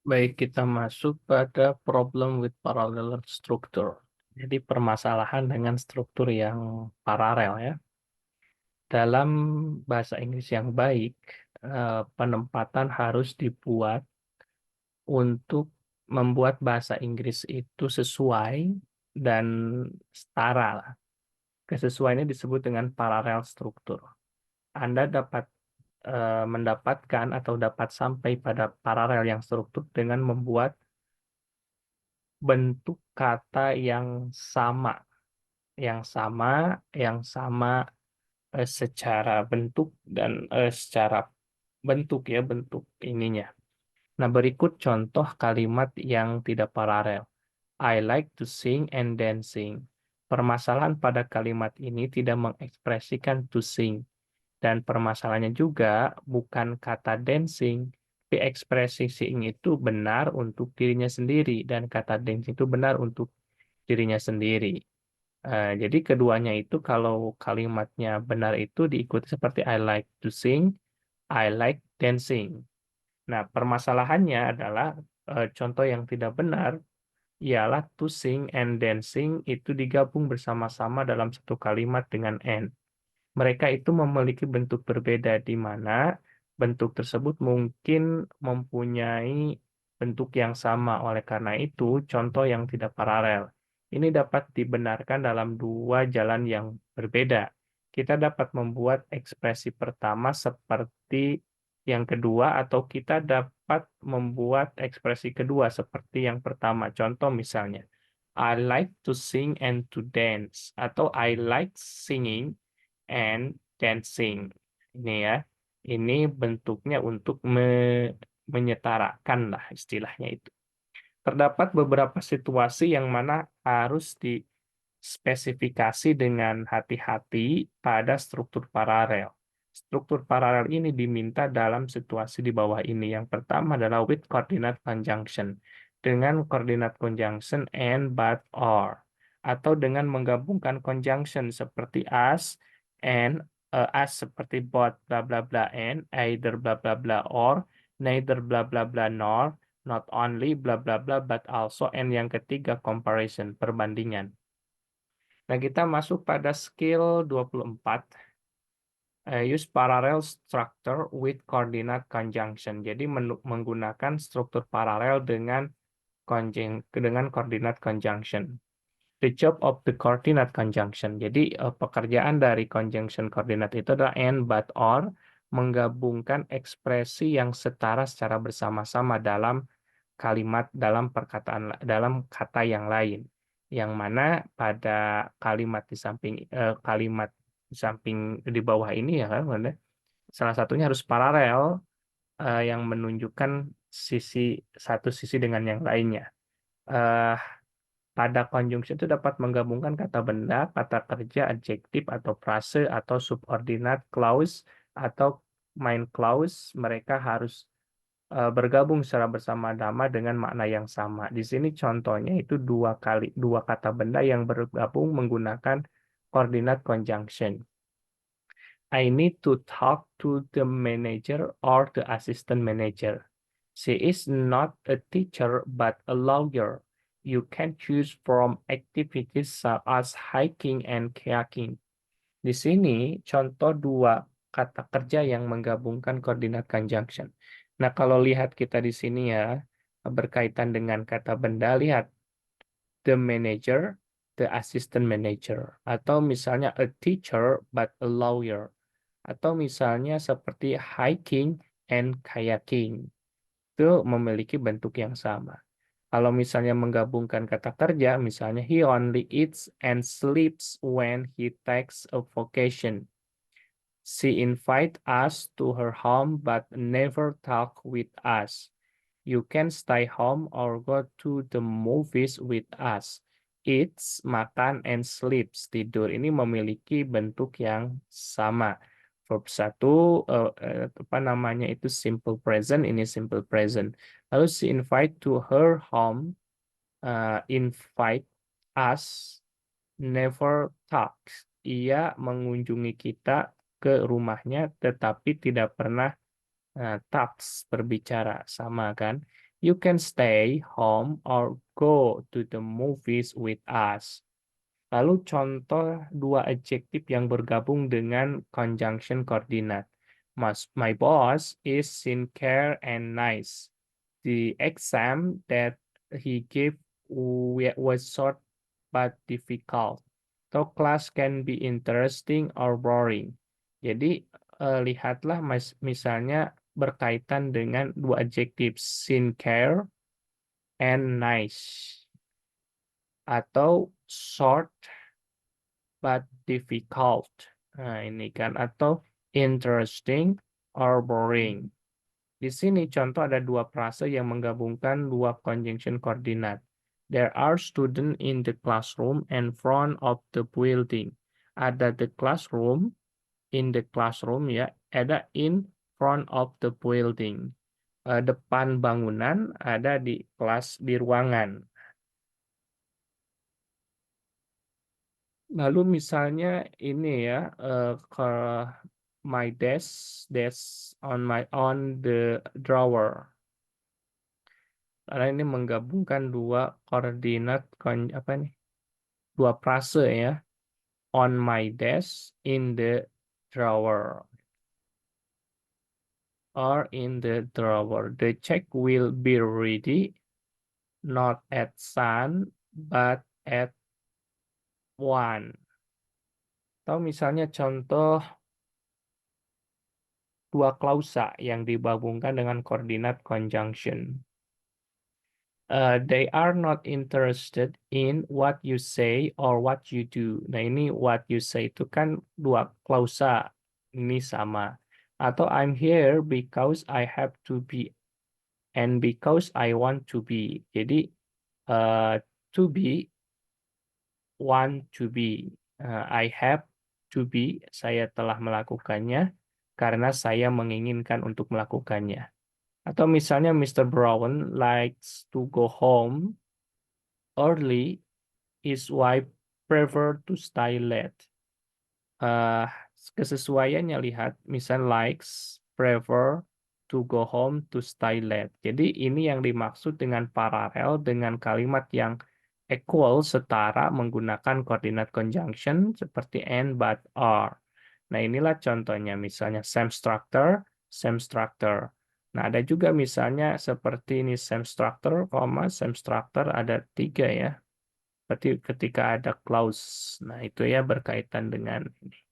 Baik, kita masuk pada problem with parallel structure. Jadi permasalahan dengan struktur yang paralel ya. Dalam bahasa Inggris yang baik, penempatan harus dibuat untuk membuat bahasa Inggris itu sesuai dan setara lah. Kesesuaiannya disebut dengan parallel struktur. Anda dapat mendapatkan atau dapat sampai pada paralel yang struktur dengan membuat bentuk kata yang sama secara bentuk dan secara bentuk ya, bentuk ininya. Nah, berikut contoh kalimat yang tidak paralel. I like to sing and dancing. Permasalahan pada kalimat ini tidak mengekspresikan to sing. Dan permasalahannya juga bukan kata dancing, tapi ekspresi sing itu benar untuk dirinya sendiri, dan kata dancing itu benar untuk dirinya sendiri. Jadi keduanya itu kalau kalimatnya benar itu diikuti seperti I like to sing, I like dancing. Nah, permasalahannya adalah contoh yang tidak benar ialah to sing and dancing itu digabung bersama-sama dalam satu kalimat dengan and. Mereka itu memiliki bentuk berbeda di mana bentuk tersebut mungkin mempunyai bentuk yang sama. Oleh karena itu, contoh yang tidak paralel. Ini dapat dibenarkan dalam dua jalan yang berbeda. Kita dapat membuat ekspresi pertama seperti yang kedua, atau kita dapat membuat ekspresi kedua seperti yang pertama. Contoh misalnya, I like to sing and to dance, atau I like singing and dancing. Ini ya, ini bentuknya untuk menyetarakan lah istilahnya itu. Terdapat beberapa situasi yang mana harus dispesifikasi dengan hati-hati pada struktur paralel. Struktur paralel ini diminta dalam situasi di bawah ini. Yang pertama adalah with coordinate conjunction. Dengan coordinate conjunction and but or. Atau dengan menggabungkan conjunction seperti and as seperti both bla bla bla and, either bla bla bla or, neither bla bla bla nor, not only bla bla bla but also, and yang ketiga comparison, perbandingan. Nah, kita masuk pada skill 24. Use parallel structure with coordinate conjunction. Jadi menggunakan struktur paralel dengan coordinate conjunction. The job of the coordinate conjunction. Jadi pekerjaan dari conjunction coordinate itu adalah and, but, or, menggabungkan ekspresi yang setara secara bersama-sama dalam kalimat, dalam perkataan, dalam kata yang lain. Yang mana pada kalimat di samping di bawah ini ya kan, salah satunya harus paralel yang menunjukkan satu sisi dengan yang lainnya. Eh, Pada conjunction itu dapat menggabungkan kata benda, kata kerja, adjektif atau frase atau subordinate clause atau main clause. Mereka harus bergabung secara bersama-sama dengan makna yang sama. Di sini contohnya itu dua kata benda yang bergabung menggunakan coordinate conjunction. I need to talk to the manager or the assistant manager. She is not a teacher but a lawyer. You can choose from activities such as hiking and kayaking. Di sini contoh dua kata kerja yang menggabungkan coordinate conjunction. Nah, kalau lihat kita di sini ya, berkaitan dengan kata benda, lihat the manager, the assistant manager, atau misalnya a teacher but a lawyer, atau misalnya seperti hiking and kayaking. Itu memiliki bentuk yang sama. Kalau misalnya menggabungkan kata kerja, misalnya he only eats and sleeps when he takes a vacation. She invite us to her home but never talk with us. You can stay home or go to the movies with us. Eats, makan, and sleeps. Tidur ini memiliki bentuk yang sama. Verb satu apa namanya itu simple present, ini simple present. Lalu she invite to her home, invite us, never talks. Ia mengunjungi kita ke rumahnya tetapi tidak pernah talks, berbicara, sama kan. You can stay home or go to the movies with us. Lalu contoh dua adjektif yang bergabung dengan conjunction koordinat. My boss is sincere and nice. The exam that he gave was short but difficult. So class can be interesting or boring. Jadi lihatlah misalnya berkaitan dengan dua adjektif sincere and nice atau short but difficult. Nah, ini kan atau interesting or boring. Di sini contoh ada dua frase yang menggabungkan dua conjunction koordinat. There are students in the classroom and front of the building. Ada the classroom, in the classroom ya, ada in front of the building. Depan bangunan, ada di kelas di ruangan. Lalu misalnya ini ya, ke my desk on the drawer. Karena ini menggabungkan dua koordinat apa nih? Dua frase ya. On my desk, in the drawer, or in the drawer. The check will be ready not at sun but at 1. Atau misalnya contoh dua klausa yang digabungkan dengan koordinat conjunction. They are not interested in what you say or what you do. Nah, ini what you say itu kan dua klausa. Ini sama. Atau I'm here because I have to be and because I want to be. Jadi to be, want to be. I have to be, saya telah melakukannya karena saya menginginkan untuk melakukannya. Atau misalnya Mr. Brown likes to go home early, his wife prefer to stay late. Kesesuaiannya lihat, misal likes, prefer, to go home, to stay late. Jadi ini yang dimaksud dengan paralel dengan kalimat yang equal, setara menggunakan koordinat conjunction seperti and, but, are. Nah inilah contohnya, misalnya same structure, same structure. Nah ada juga misalnya seperti ini same structure, same structure ada 3 ya. Berarti ketika ada clause, nah itu ya berkaitan dengan ini.